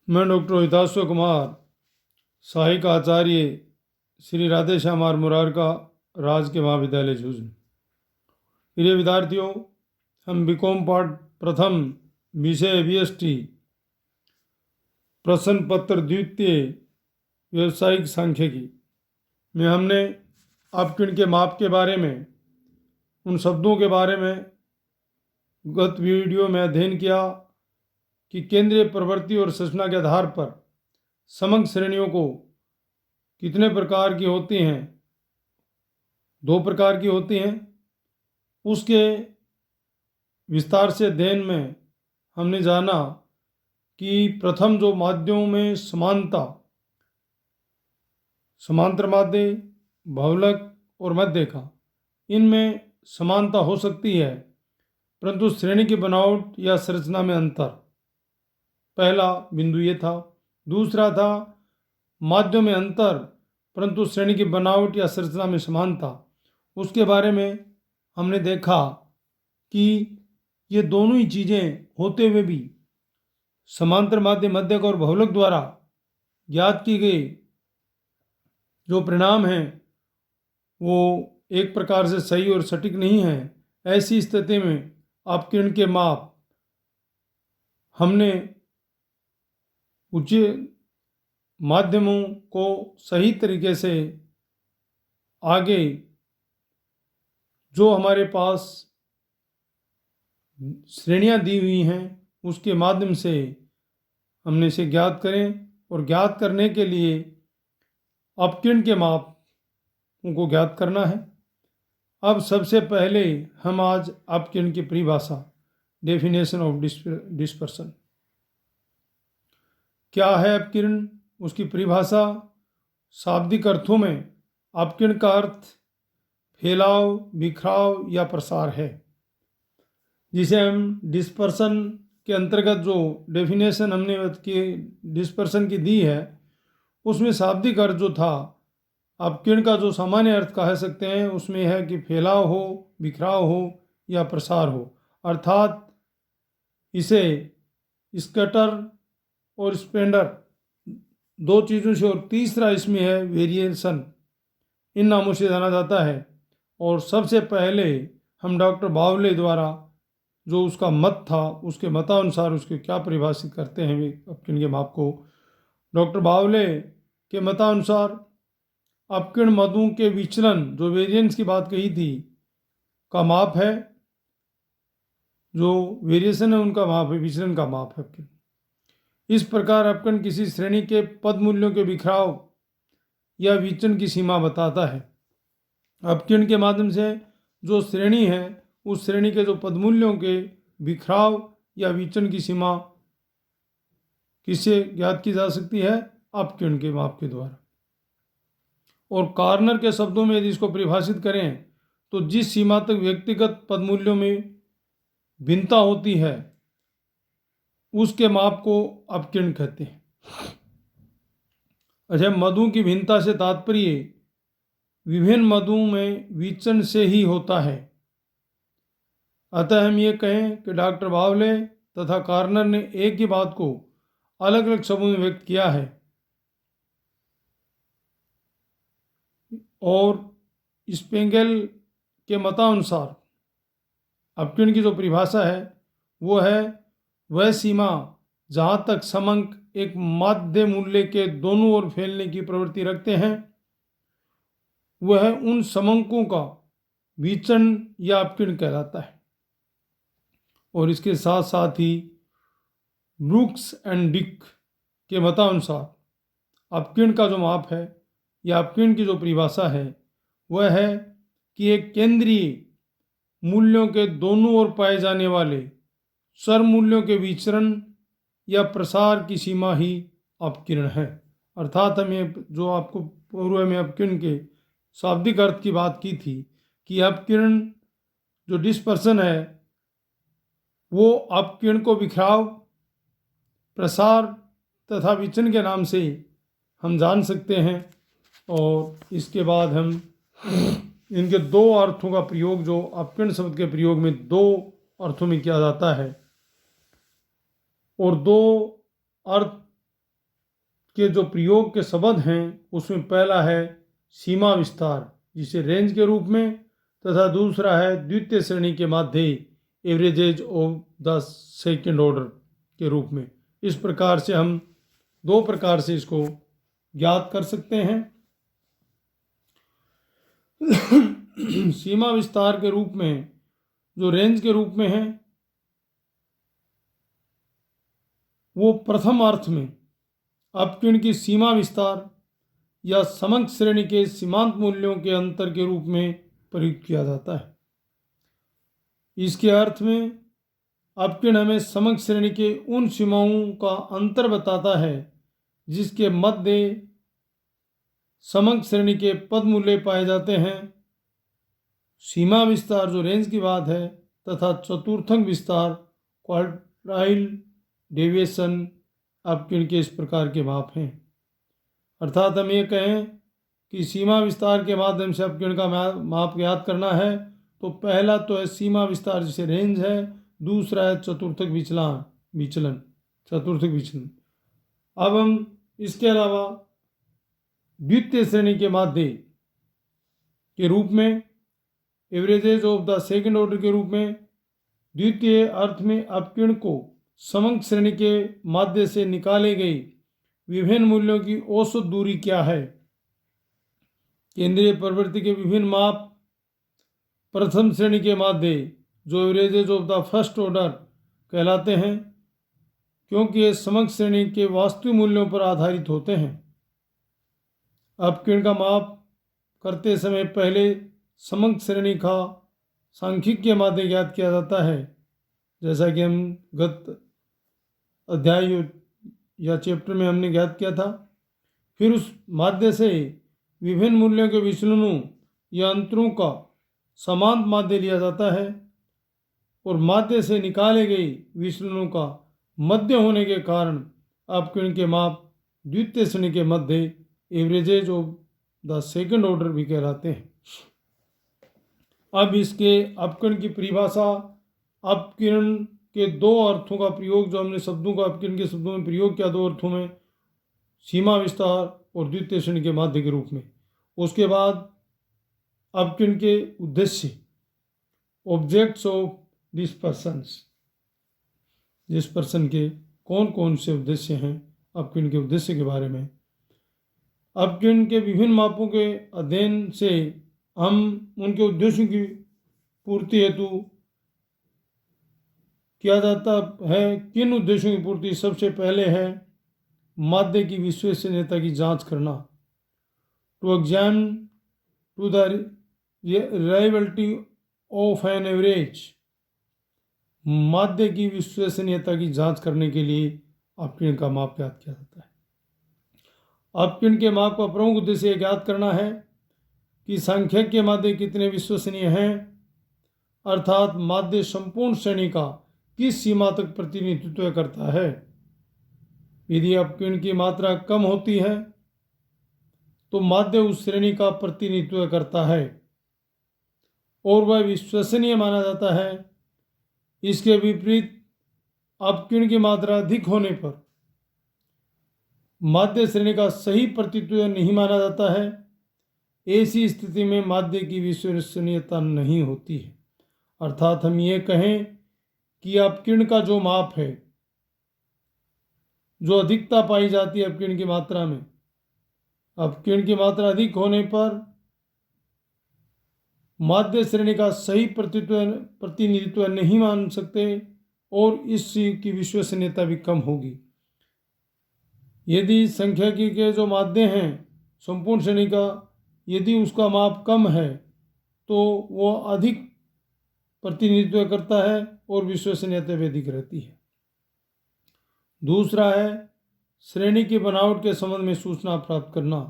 मैं डॉक्टर हिताश्व कुमार, सहायक आचार्य श्री राधे श्याम आर मुरारका राजकीय महाविद्यालय झुंझुनू। प्रिय विद्यार्थियों, हम बीकॉम पार्ट प्रथम विषय बीएसटी प्रश्न पत्र द्वितीय व्यावसायिक सांख्यिकी में हमने अपकिरण के माप के बारे में, उन शब्दों के बारे में गत वीडियो में अध्ययन किया कि केंद्रीय प्रवृत्ति और संरचना के आधार पर समग्र श्रेणियों को कितने प्रकार की होती हैं, 2 प्रकार की होती हैं। उसके विस्तार से अध्ययन में हमने जाना कि प्रथम जो माध्यमों में समांतर माध्य, बहुलक और मध्य का, इनमें समानता हो सकती है परंतु श्रेणी की बनावट या संरचना में अंतर। पहला बिंदु ये था। दूसरा था माध्यम में अंतर परंतु श्रेणी की बनावट या संरचना में समानता। उसके बारे में हमने देखा कि ये दोनों ही चीज़ें होते हुए भी समांतर माध्य, मध्यक और बहुलक द्वारा ज्ञात की गई जो परिणाम हैं वो एक प्रकार से सही और सटीक नहीं है। ऐसी स्थिति में अपकिरण के माप हमने उचित माध्यमों को सही तरीके से आगे जो हमारे पास श्रेणियां दी हुई हैं उसके माध्यम से हमने इसे ज्ञात करें, और ज्ञात करने के लिए अपकिरण के माप को ज्ञात करना है। अब सबसे पहले हम आज अपकिरण की परिभाषा, डेफिनेशन ऑफ डिस्पर्सन, क्या है अपकिरण, उसकी परिभाषा। शाब्दिक अर्थों में अपकिरण का अर्थ फैलाव, बिखराव या प्रसार है, जिसे हम डिस्पर्सन के अंतर्गत जो डेफिनेशन हमने डिस्पर्सन की दी है उसमें शाब्दिक अर्थ जो था अपकिरण का, जो सामान्य अर्थ कह सकते हैं, उसमें है कि फैलाव हो, बिखराव हो या प्रसार हो। अर्थात इसे स्कैटर और स्प्लेंडर 2 चीज़ों से, और तीसरा इसमें है वेरिएशन, इन नामों से जाना जाता है। और सबसे पहले हम डॉक्टर बावले द्वारा जो उसका मत था, उसके मतानुसार उसके क्या परिभाषित करते हैं अपकिरण के माप को। डॉक्टर बावले के मतानुसार अपकिरण मदों के विचलन, जो वेरिएंस की बात कही थी, का माप है। जो वेरिएशन है उनका माप है, विचलन का माप है अपकिरण। इस प्रकार अपकिरण किसी श्रेणी के पद मूल्यों के बिखराव या विचलन की सीमा बताता है। अपकिरण के माध्यम से जो श्रेणी है उस श्रेणी के जो पदमूल्यों के बिखराव या विचलन की सीमा किससे ज्ञात की जा सकती है? अपकिरण के माप के द्वारा। और कार्नर के शब्दों में यदि इसको परिभाषित करें तो जिस सीमा तक व्यक्तिगत पदमूल्यों में भिन्नता होती है उसके माप को अपकिरण कहते हैं। अच्छा, मदों की भिन्नता से तात्पर्य विभिन्न मदों में विचलन से ही होता है। अतः हम ये कहें कि डॉक्टर बावले तथा कार्नर ने एक ही बात को अलग अलग शब्दों में व्यक्त किया है, और स्पेंगल के मतानुसार अपकिरण की जो परिभाषा है वो है वह सीमा जहाँ तक समंक एक माध्य मूल्य के दोनों ओर फैलने की प्रवृत्ति रखते हैं, वह उन समंकों का विचलन या अपकिरण कहलाता है। और इसके साथ साथ ही ब्रूक्स एंड डिक के मतानुसार अपकिरण का जो माप है या अपकिरण की जो परिभाषा है वह है कि एक केंद्रीय मूल्यों के दोनों ओर पाए जाने वाले चर मूल्यों के विचरण या प्रसार की सीमा ही अपकिरण है। अर्थात हमें जो आपको पूर्व में अपकिरण के शाब्दिक अर्थ की बात की थी कि अपकिरण जो डिस्पर्सन है वो अपकिरण को बिखराव, प्रसार तथा विचलन के नाम से हम जान सकते हैं। और इसके बाद हम इनके 2 अर्थों का प्रयोग, जो अपकिरण शब्द के प्रयोग में 2 अर्थों में किया जाता है, और 2 अर्थ के जो प्रयोग के शब्द हैं उसमें पहला है सीमा विस्तार जिसे रेंज के रूप में, तथा दूसरा है द्वितीय श्रेणी के माध्य averages of the second order के रूप में। इस प्रकार से हम दो प्रकार से इसको ज्ञात कर सकते हैं। सीमा विस्तार के रूप में जो रेंज के रूप में है वो प्रथम अर्थ में अपकिरण की सीमा विस्तार या समग्र श्रेणी के सीमांत मूल्यों के अंतर के रूप में प्रयुक्त किया जाता है। इसके अर्थ में अपकिरण हमें समग्र श्रेणी के उन सीमाओं का अंतर बताता है जिसके मध्य समग्र श्रेणी के पद मूल्य पाए जाते हैं। सीमा विस्तार जो रेंज की बात है तथा चतुर्थक विस्तार क्वार्टाइल डेविएशन अपकिरण के इस प्रकार के माप हैं। अर्थात हम ये कहें कि सीमा विस्तार के माध्यम से अपकिरण का माप ज्ञात करना है तो पहला तो है सीमा विस्तार जिसे रेंज है, दूसरा है चतुर्थक विचलन चतुर्थक विचलन। अब हम इसके अलावा द्वितीय श्रेणी के माध्य के रूप में averages of the second order के रूप में द्वितीय अर्थ में अपकिरण को समग्र श्रेणी के माध्य से निकाले गई विभिन्न मूल्यों की औसत दूरी क्या है। केंद्रीय प्रवृत्ति के विभिन्न माप प्रथम श्रेणी के माध्य जो averages of the first order कहलाते हैं क्योंकि ये समग्र श्रेणी के वास्तविक मूल्यों पर आधारित होते हैं। अपकिरण का माप करते समय पहले समग्र श्रेणी का सांख्यिकीय माध्य ज्ञात किया जाता है, जैसा कि हम गत अध्याय या चैप्टर में हमने ज्ञात किया था। फिर उस माध्य से विभिन्न मूल्यों के विचलनों या अंतरों का समान माध्य लिया जाता है और माध्य से निकाले गए विचलनों का मध्य होने के कारण अपकिरण के माप द्वितीय श्रेणी के मध्य averages of the second order भी कहलाते हैं। अब इसके अपकिरण की परिभाषा, अपकिरण के दो अर्थों का प्रयोग जो हमने शब्दों का अपकिरण के शब्दों में प्रयोग किया दो अर्थों में, सीमा विस्तार और द्वितीय श्रेणी के माध्य के रूप में। उसके बाद अपकिरण के उद्देश्य, ऑब्जेक्ट्स ऑफ डिस्पर्सन्स, डिस्पर्सन के कौन कौन से उद्देश्य हैं, अपकिरण के उद्देश्य के बारे में। अपकिरण के विभिन्न मापों के अध्ययन से हम उनके उद्देश्यों की पूर्ति हेतु किया जाता है। किन उद्देश्यों की पूर्ति? सबसे पहले है माध्य की विश्वसनीयता की जांच करना, to examine to the reliability of an average. माध्य की विश्वसनीयता की जांच करने के लिए अपकिरण का माप ज्ञात किया जाता है। अपकिरण के माप का प्रमुख उद्देश्य ज्ञात करना है कि सांख्यिकीय माध्य कितने विश्वसनीय हैं, अर्थात माध्य संपूर्ण श्रेणी का किस सीमा तक प्रतिनिधित्व करता है। यदि अपकिरण की मात्रा कम होती है तो माध्य उस श्रेणी का प्रतिनिधित्व करता है और वह विश्वसनीय माना जाता है। इसके विपरीत अपकिरण की मात्रा अधिक होने पर माध्य श्रेणी का सही प्रतिनिधित्व नहीं माना जाता है। ऐसी स्थिति में माध्य की विश्वसनीयता नहीं होती है। अर्थात हम ये कहें कि अपकिरण का जो माप है, जो अधिकता पाई जाती है अपकिरण की मात्रा में, अपकिरण की मात्रा अधिक होने पर माध्य श्रेणी का सही प्रतिनिधित्व नहीं मान सकते और इसकी विश्वसनीयता भी कम होगी। यदि सांख्यिकी के जो माध्य हैं संपूर्ण श्रेणी का, यदि उसका माप कम है तो वो अधिक प्रतिनिधित्व करता है और विश्वसनीयता भी अधिक रहती है। दूसरा है श्रेणी की बनावट के संबंध में सूचना प्राप्त करना,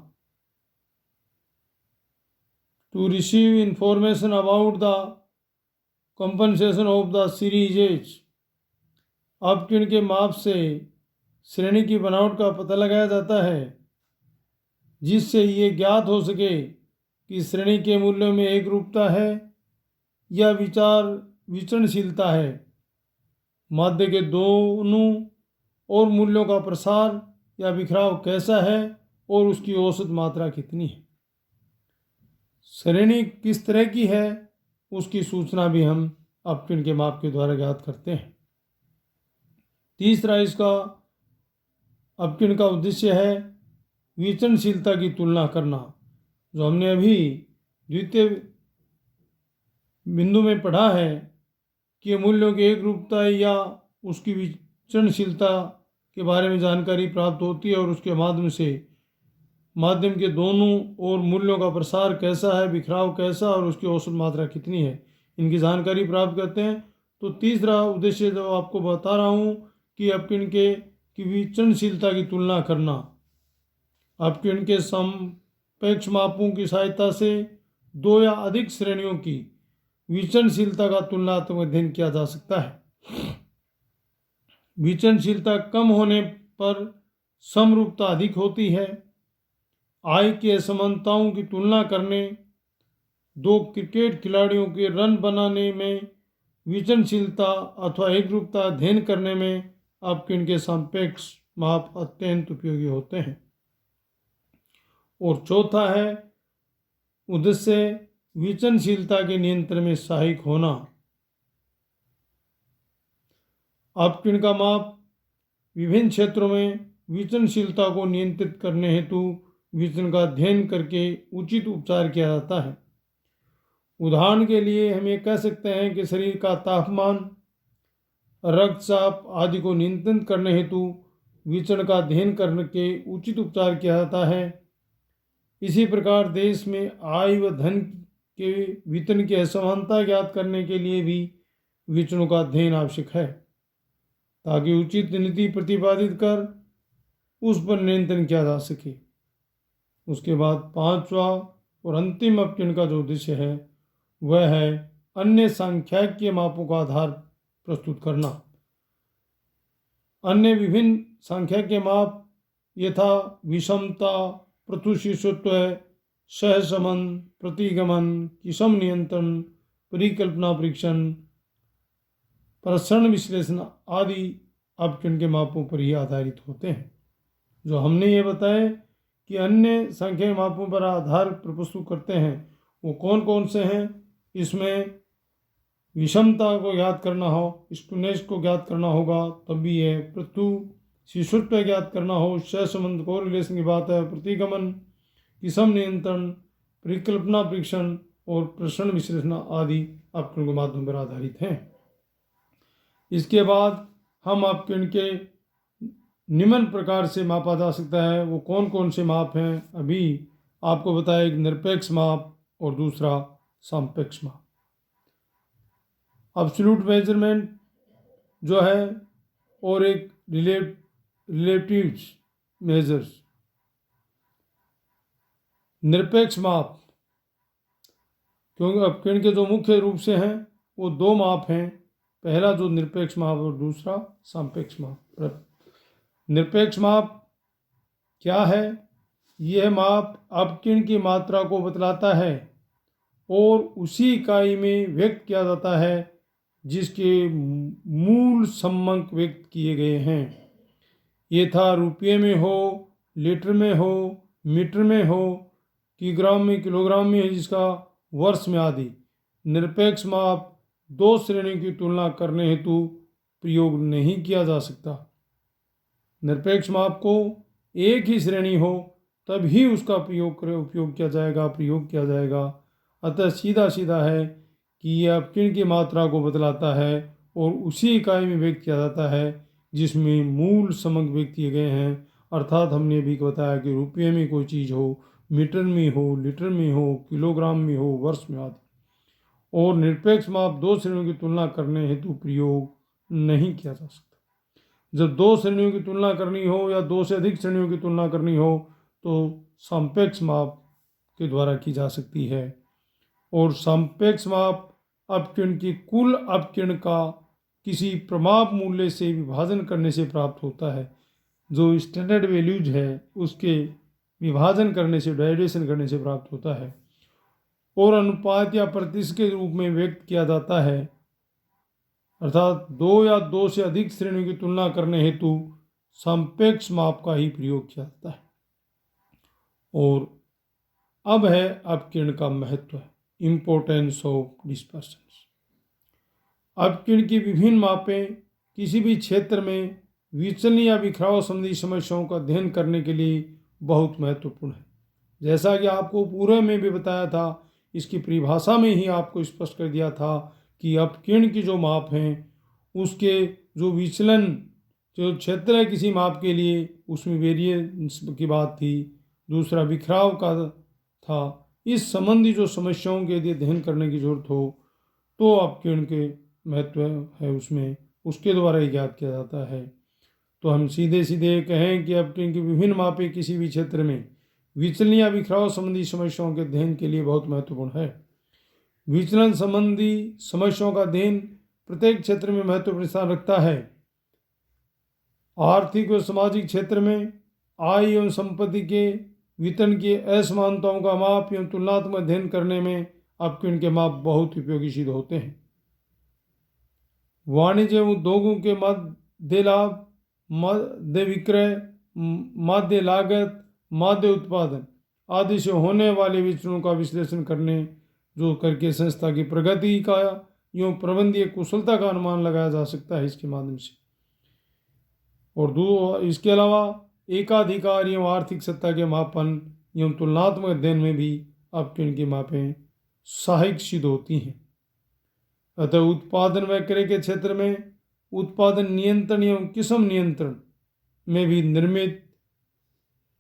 to receive information about the compensation of the series. अपकिरण के माप से श्रेणी की बनावट का पता लगाया जाता है जिससे ये ज्ञात हो सके कि श्रेणी के मूल्यों में एक रूपता है या विचरणशीलता है। माध्य के दोनों और मूल्यों का प्रसार या बिखराव कैसा है और उसकी औसत मात्रा कितनी है। श्रेणी किस तरह की है उसकी सूचना भी हम अपकिन के माप के द्वारा ज्ञात करते हैं। तीसरा इसका अपकिन का उद्देश्य है विचरणशीलता की तुलना करना। जो हमने अभी द्वितीय बिंदु में पढ़ा है कि मूल्यों की एक रूपता या उसकी विचरणशीलता के बारे में जानकारी प्राप्त होती है और उसके माध्यम के दोनों ओर मूल्यों का प्रसार कैसा है, बिखराव कैसा और उसकी औसत मात्रा कितनी है, इनकी जानकारी प्राप्त करते हैं। तो तीसरा उद्देश्य जो आपको बता रहा हूँ कि अपकिन की विचरणशीलता की तुलना करना। अपकिन के सापेक्ष मापों की सहायता से दो या अधिक श्रेणियों की विचरणशीलता का तुलनात्मक अध्ययन किया जा सकता है। विचरणशीलता कम होने पर समरूपता अधिक होती है। आय की असमानताओं की तुलना करने, दो क्रिकेट खिलाड़ियों के रन बनाने में विचरणशीलता अथवा एकरूपता अध्ययन करने में अपकिन के सापेक्ष माप अत्यंत उपयोगी होते हैं। और चौथा है उद्देश्य विचरणशीलता के नियंत्रण में सहायक होना। अपकिन का माप विभिन्न क्षेत्रों में विचरणशीलता को नियंत्रित करने हेतु विचरण का अध्ययन करके उचित उपचार किया जाता है। उदाहरण के लिए हम ये कह सकते हैं कि शरीर का तापमान, रक्तचाप आदि को नियंत्रित करने हेतु विचरण का अध्ययन करके उचित उपचार किया जाता है। इसी प्रकार देश में आय व धन के वितरण की असमानता ज्ञात करने के लिए भी विचरणों का अध्ययन आवश्यक है, ताकि उचित नीति प्रतिपादित कर उस पर नियंत्रण किया जा सके। उसके बाद पांचवा और अंतिम अपकिन का जो उद्देश्य है वह है अन्य सांख्यिकीय मापों का आधार प्रस्तुत करना। अन्य विभिन्न सांख्यिकीय माप यथा विषमता, पृथुशिशुत्व, सहसंबंध, प्रतिगमन, किसम नियंत्रण, परिकल्पना परीक्षण, प्रसरण विश्लेषण आदि अपकिन के मापों पर ही आधारित होते हैं। जो हमने ये बताया कि अन्य सांख्यिकीय मापों पर आधार प्रस्तुत करते हैं वो कौन कौन से हैं। इसमें विषमता को ज्ञात करना हो, स्टूनेस को ज्ञात करना होगा, तब भी है पृथु शिशुत्व ज्ञात करना हो, सहसंबंध को रिलेशन की बात है, प्रतिगमन, किसम नियंत्रण, परिकल्पना परीक्षण और प्रसरण विश्लेषण आदि अपकिन के माध्यम पर आधारित हैं। इसके बाद हम अपकिन के निम्न प्रकार से मापा जा सकता है। वो कौन कौन से माप हैं अभी आपको बताया, एक निरपेक्ष माप और दूसरा सापेक्ष माप। एब्सोल्यूट मेजरमेंट जो है और एक रिलेटिव मेजर्स। निरपेक्ष माप क्योंकि अपकिन के जो मुख्य रूप से हैं वो दो माप हैं, पहला जो निरपेक्ष माप और दूसरा सापेक्ष माप। निरपेक्ष माप क्या है? यह माप अपकिन की मात्रा को बतलाता है और उसी इकाई में व्यक्त किया जाता है जिसके मूल सम्मंक व्यक्त किए गए हैं। यथा रुपये में हो, लीटर में हो, मीटर में हो, किग्राम में, किलोग्राम में है, जिसका वर्ष में आदि। निरपेक्ष माप दो श्रेणियों की तुलना करने हेतु प्रयोग नहीं किया जा सकता। निरपेक्ष माप को एक ही श्रेणी हो तभी उसका प्रयोग किया जाएगा। अतः सीधा सीधा है कि यह अपकिन की मात्रा को बतलाता है और उसी इकाई में व्यक्त किया जाता है जिसमें मूल समंक व्यक्त किए गए हैं। अर्थात हमने भी बताया कि रुपये में कोई चीज़ हो, मीटर में हो, लीटर में हो, किलोग्राम में हो, वर्ष में आदि। और निरपेक्ष माप दो श्रेणियों की तुलना करने हेतु प्रयोग नहीं किया जा सकता। जब दो श्रेणियों की तुलना करनी हो या दो से अधिक श्रेणियों की तुलना करनी हो तो सापेक्ष माप के द्वारा की जा सकती है। और सापेक्ष माप अपकिन की कुल अपकिन का किसी प्रमाप मूल्य से विभाजन करने से प्राप्त होता है। जो स्टैंडर्ड वैल्यूज है उसके विभाजन करने से, डाइविडेशन करने से प्राप्त होता है और अनुपात या प्रतिशत के रूप में व्यक्त किया जाता है। अर्थात दो या दो से अधिक श्रेणियों की तुलना करने हेतु सापेक्ष माप का ही प्रयोग किया जाता है। और अब है अपकिरण का महत्व, इम्पोर्टेंस ऑफ डिस्पर्शंस। अपकिरण की विभिन्न मापें किसी भी क्षेत्र में विचलन या बिखराव संबंधी समस्याओं का अध्ययन करने के लिए बहुत महत्वपूर्ण है। जैसा कि आपको पूर्व में भी बताया था, इसकी परिभाषा में ही आपको स्पष्ट कर दिया था कि अपकिरण की जो माप हैं उसके जो विचलन जो क्षेत्र है किसी माप के लिए उसमें वेरिएंस की बात थी, दूसरा बिखराव का था। इस संबंधी जो समस्याओं के यदि अध्ययन करने की जरूरत हो तो अपकिरण के महत्व है उसमें, उसके द्वारा ही ज्ञात किया जाता है। तो हम सीधे सीधे कहें कि अपकिरण की विभिन्न मापें किसी भी क्षेत्र में विचलन या बिखराव संबंधी समस्याओं के अध्ययन के लिए बहुत महत्वपूर्ण है। विचलन संबंधी समस्याओं का अध्ययन प्रत्येक क्षेत्र में महत्वपूर्ण स्थान रखता है। आर्थिक व सामाजिक क्षेत्र में आय एवं संपत्ति के वितरण की असमानताओं का माप एवं तुलनात्मक अध्ययन करने में अपकिरण के माप बहुत उपयोगी सिद्ध होते हैं। वाणिज्य एवं उद्योगों के मध्य लाभ, मध्य विक्रय, मध्य लागत, मध्य उत्पादन आदि से होने वाले विचरणों का विश्लेषण करके संस्था की प्रगति का एवं प्रबंधीय कुशलता का अनुमान लगाया जा सकता है इसके माध्यम से। और इसके अलावा एकाधिकार एवं आर्थिक सत्ता के मापन एवं तुलनात्मक अध्ययन में भी अपकिरण की मापें सहायक सिद्ध होती हैं। अतः उत्पादन व क्रय के क्षेत्र में उत्पादन नियंत्रण एवं किस्म नियंत्रण में भी निर्मित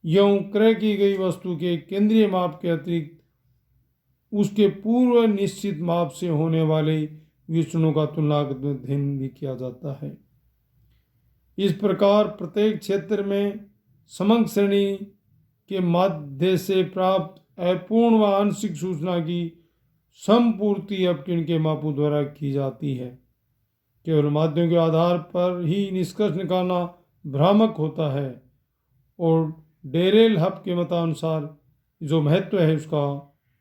एवं क्रय की गई वस्तु के केंद्रीय माप के अतिरिक्त उसके पूर्व निश्चित माप से होने वाले विचरणों का तुलनात्मक अध्ययन भी किया जाता है। इस प्रकार प्रत्येक क्षेत्र में समग्र श्रेणी के माध्य से प्राप्त अपूर्ण व आंशिक सूचना की संपूर्ति अपकिरण के मापों द्वारा की जाती है। केवल माध्यम के आधार पर ही निष्कर्ष निकालना भ्रामक होता है। और डेरेल हब के मतानुसार जो महत्व है उसका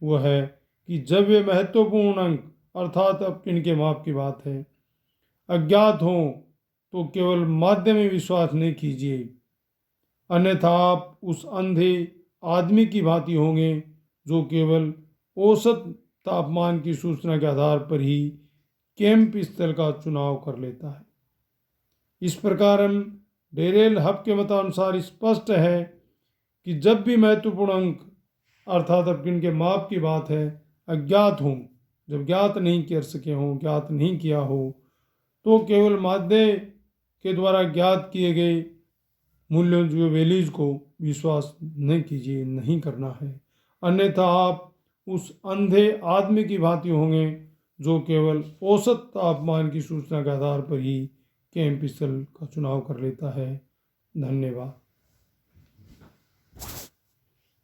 वह है कि जब वे महत्वपूर्ण अंक अर्थात अपकिरण के माप की बात है अज्ञात हों तो केवल माध्यम में विश्वास नहीं कीजिए, अन्यथा आप उस अंधे आदमी की भांति होंगे जो केवल औसत तापमान की सूचना के आधार पर ही कैंप स्थल का चुनाव कर लेता है। इस प्रकार हम डेरेल हब के मतानुसार स्पष्ट है कि जब भी महत्वपूर्ण अंक अर्थात अपकिरण के माप की बात है अज्ञात हों, जब ज्ञात नहीं कर सके हों, ज्ञात नहीं किया हो, तो केवल माध्य के द्वारा ज्ञात किए गए मूल्यों जो वैल्यूज को विश्वास नहीं कीजिए, नहीं करना है, अन्यथा आप उस अंधे आदमी की भांति होंगे जो केवल औसत तापमान की सूचना के आधार पर ही कैंप स्थल का चुनाव कर लेता है। धन्यवाद।